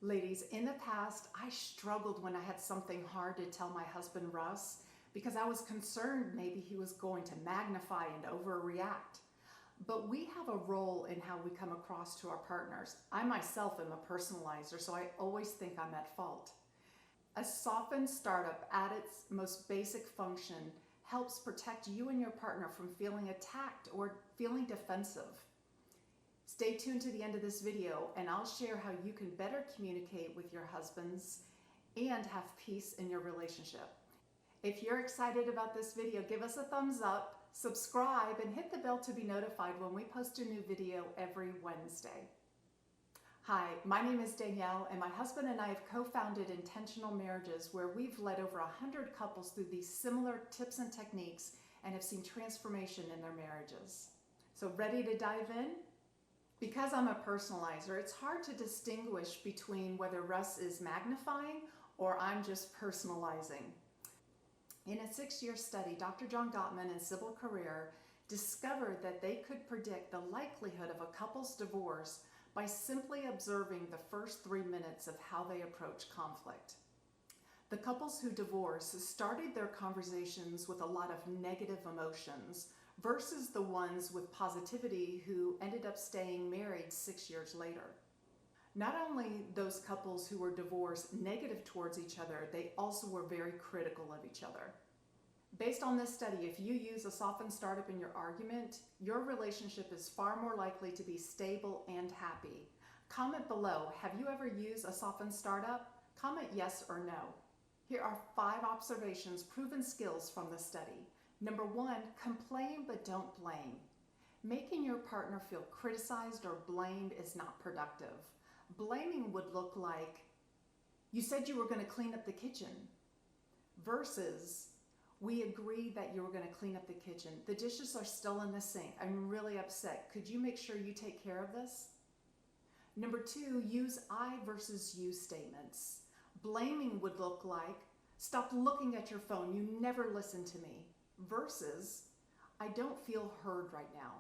Ladies, in the past, I struggled when I had something hard to tell my husband Russ because I was concerned maybe he was going to magnify and overreact. But we have a role in how we come across to our partners. I myself am a personalizer, so I always think I'm at fault. A softened startup at its most basic function helps protect you and your partner from feeling attacked or feeling defensive. Stay tuned to the end of this video and I'll share how you can better communicate with your husbands and have peace in your relationship. If you're excited about this video, give us a thumbs up, subscribe, and hit the bell to be notified when we post a new video every Wednesday. Hi, my name is Danielle, and my husband and I have co-founded Intentional Marriages, where we've led over 100 couples through these similar tips and techniques and have seen transformation in their marriages. So ready to dive in? Because I'm a personalizer, it's hard to distinguish between whether Russ is magnifying or I'm just personalizing. In a 6-year study, Dr. John Gottman and Sybil Carrere discovered that they could predict the likelihood of a couple's divorce by simply observing the first 3 minutes of how they approach conflict. The couples who divorced started their conversations with a lot of negative emotions versus the ones with positivity who ended up staying married 6 years later. Not only those couples who were divorced negative towards each other, they also were very critical of each other. Based on this study, if you use a softened startup in your argument, your relationship is far more likely to be stable and happy. Comment below, have you ever used a softened startup? Comment yes or no. Here are 5 observations, proven skills from the study. Number 1, complain but don't blame. Making your partner feel criticized or blamed is not productive. Blaming would look like, you said you were going to clean up the kitchen, versus, we agreed that you were going to clean up the kitchen. The dishes are still in the sink. I'm really upset. Could you make sure you take care of this? Number 2, use I versus you statements. Blaming would look like, stop looking at your phone. You never listen to me. Versus, I don't feel heard right now.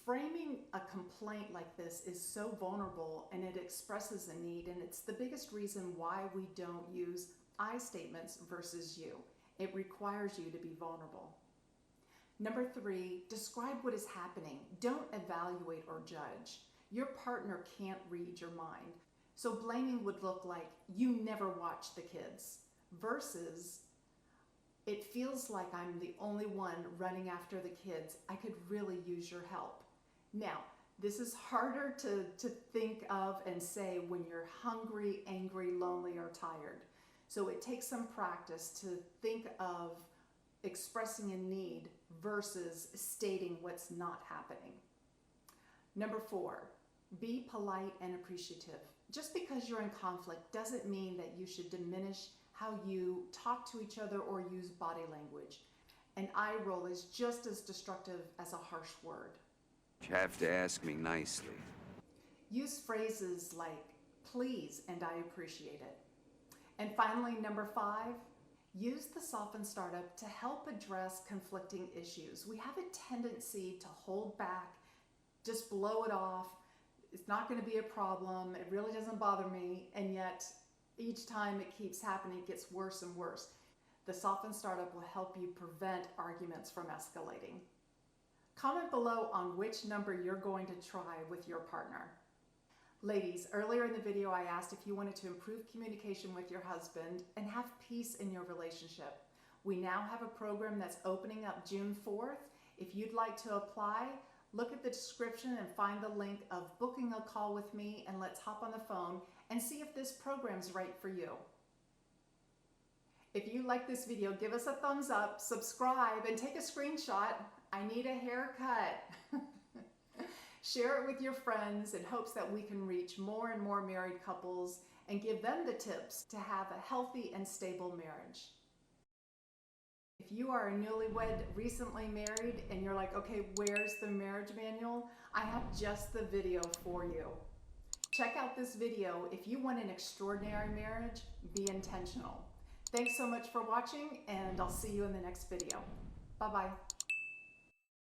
Framing a complaint like this is so vulnerable and it expresses a need, and it's the biggest reason why we don't use I statements versus you. It requires you to be vulnerable. Number 3, describe what is happening. Don't evaluate or judge. Your partner can't read your mind. So blaming would look like, you never watch the kids, versus, it feels like I'm the only one running after the kids. I could really use your help. Now, this is harder to think of and say when you're hungry, angry, lonely, or tired. So it takes some practice to think of expressing a need versus stating what's not happening. Number 4, be polite and appreciative. Just because you're in conflict doesn't mean that you should diminish how you talk to each other or use body language. An eye roll is just as destructive as a harsh word. You have to ask me nicely. Use phrases like, please and I appreciate it. And finally, number 5, use the softened startup to help address conflicting issues. We have a tendency to hold back, just blow it off. It's not going to be a problem. It really doesn't bother me. And yet, each time it keeps happening, it gets worse and worse. The softened startup will help you prevent arguments from escalating. Comment below on which number you're going to try with your partner. Ladies, earlier in the video I asked if you wanted to improve communication with your husband and have peace in your relationship. We now have a program that's opening up June 4th. If you'd like to apply, look at the description and find the link of booking a call with me, and let's hop on the phone and see if this program's right for you. If you like this video, give us a thumbs up, subscribe, and take a screenshot. I need a haircut. Share it with your friends in hopes that we can reach more and more married couples and give them the tips to have a healthy and stable marriage. If you are a newlywed, recently married, and you're like, okay, where's the marriage manual? I have just the video for you. Check out this video. If you want an extraordinary marriage, be intentional. Thanks so much for watching, and I'll see you in the next video. Bye-bye.